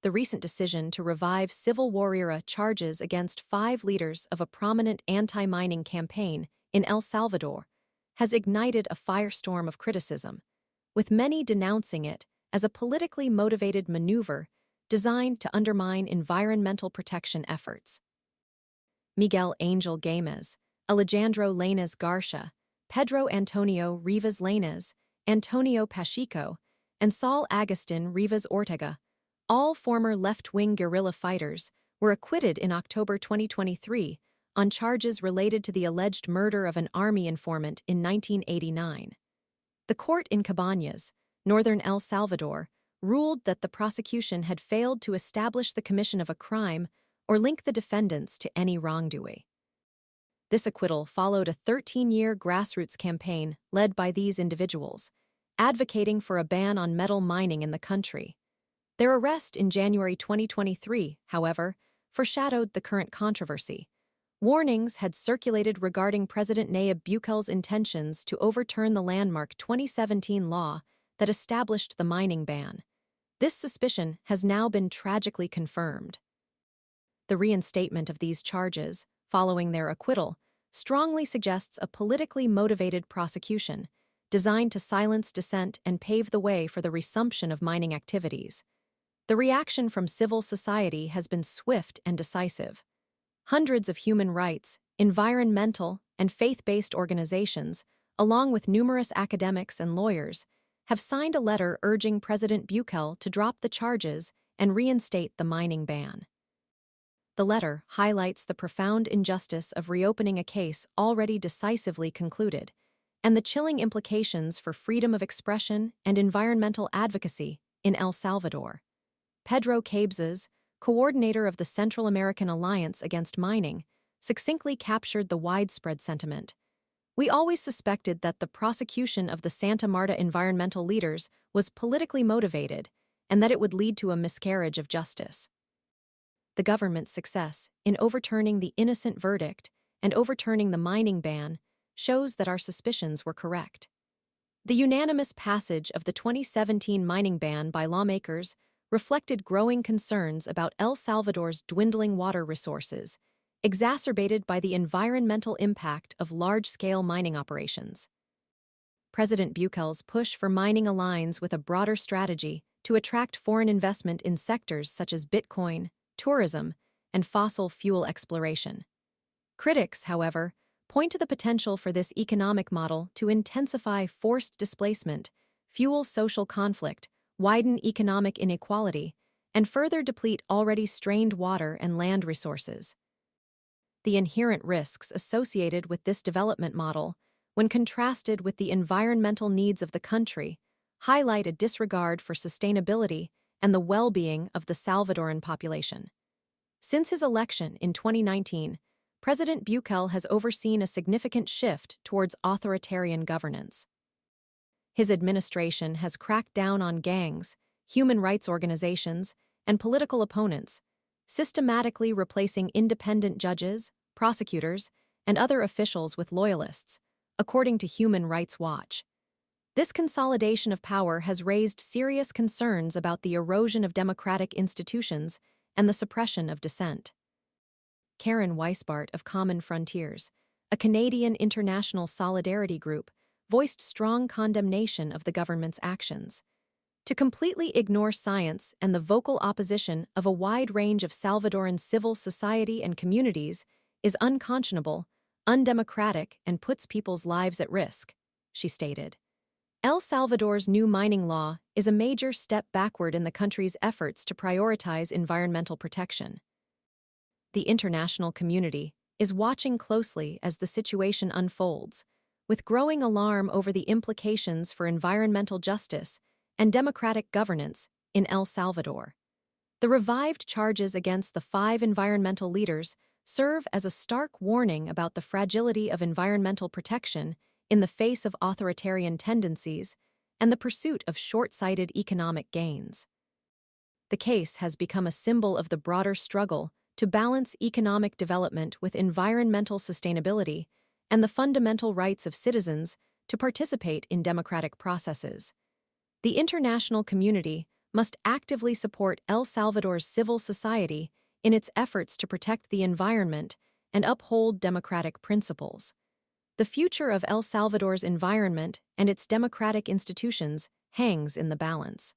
the recent decision to revive civil war-era charges against 5 leaders of a prominent anti-mining campaign in El Salvador has ignited a firestorm of criticism, with many denouncing it as a politically motivated maneuver designed to undermine environmental protection efforts. Miguel Angel Games, Alejandro Lainez Garcia, Pedro Antonio Rivas Lainez, Antonio Pacheco, and Saul Agustin Rivas Ortega, all former left-wing guerrilla fighters, were acquitted in October 2023 on charges related to the alleged murder of an army informant in 1989. The court in Cabañas, northern El Salvador, ruled that the prosecution had failed to establish the commission of a crime or link the defendants to any wrongdoing. This acquittal followed a 13-year grassroots campaign led by these individuals, advocating for a ban on metal mining in the country. Their arrest in January 2023, however, foreshadowed the current controversy. Warnings had circulated regarding President Nayib Bukele's intentions to overturn the landmark 2017 law that established the mining ban. This suspicion has now been tragically confirmed. The reinstatement of these charges, following their acquittal, strongly suggests a politically motivated prosecution designed to silence dissent and pave the way for the resumption of mining activities. The reaction from civil society has been swift and decisive. Hundreds of human rights, environmental, and faith-based organizations, along with numerous academics and lawyers, have signed a letter urging President Bukele to drop the charges and reinstate the mining ban. The letter highlights the profound injustice of reopening a case already decisively concluded, and the chilling implications for freedom of expression and environmental advocacy in El Salvador. Pedro Cabezas, coordinator of the Central American Alliance Against Mining, succinctly captured the widespread sentiment. "We always suspected that the prosecution of the Santa Marta environmental leaders was politically motivated and that it would lead to a miscarriage of justice." The government's success in overturning the innocent verdict and overturning the mining ban shows that our suspicions were correct. The unanimous passage of the 2017 mining ban by lawmakers reflected growing concerns about El Salvador's dwindling water resources, exacerbated by the environmental impact of large-scale mining operations. President Bukele's push for mining aligns with a broader strategy to attract foreign investment in sectors such as Bitcoin, tourism, and fossil fuel exploration. Critics, however, point to the potential for this economic model to intensify forced displacement, fuel social conflict, widen economic inequality, and further deplete already strained water and land resources. The inherent risks associated with this development model, when contrasted with the environmental needs of the country, highlight a disregard for sustainability and the well-being of the Salvadoran population. Since his election in 2019, President Bukele has overseen a significant shift towards authoritarian governance. His administration has cracked down on gangs, human rights organizations, and political opponents, systematically replacing independent judges, prosecutors, and other officials with loyalists, according to Human Rights Watch. This consolidation of power has raised serious concerns about the erosion of democratic institutions and the suppression of dissent. Karen Weisbart of Common Frontiers, a Canadian international solidarity group, voiced strong condemnation of the government's actions. To completely ignore science and the vocal opposition of a wide range of Salvadoran civil society and communities is unconscionable, undemocratic, and puts people's lives at risk, she stated. El Salvador's new mining law is a major step backward in the country's efforts to prioritize environmental protection. The international community is watching closely as the situation unfolds, with growing alarm over the implications for environmental justice and democratic governance in El Salvador. The revived charges against the 5 environmental leaders serve as a stark warning about the fragility of environmental protection in the face of authoritarian tendencies and the pursuit of short-sighted economic gains. The case has become a symbol of the broader struggle to balance economic development with environmental sustainability and the fundamental rights of citizens to participate in democratic processes. The international community must actively support El Salvador's civil society in its efforts to protect the environment and uphold democratic principles. The future of El Salvador's environment and its democratic institutions hangs in the balance.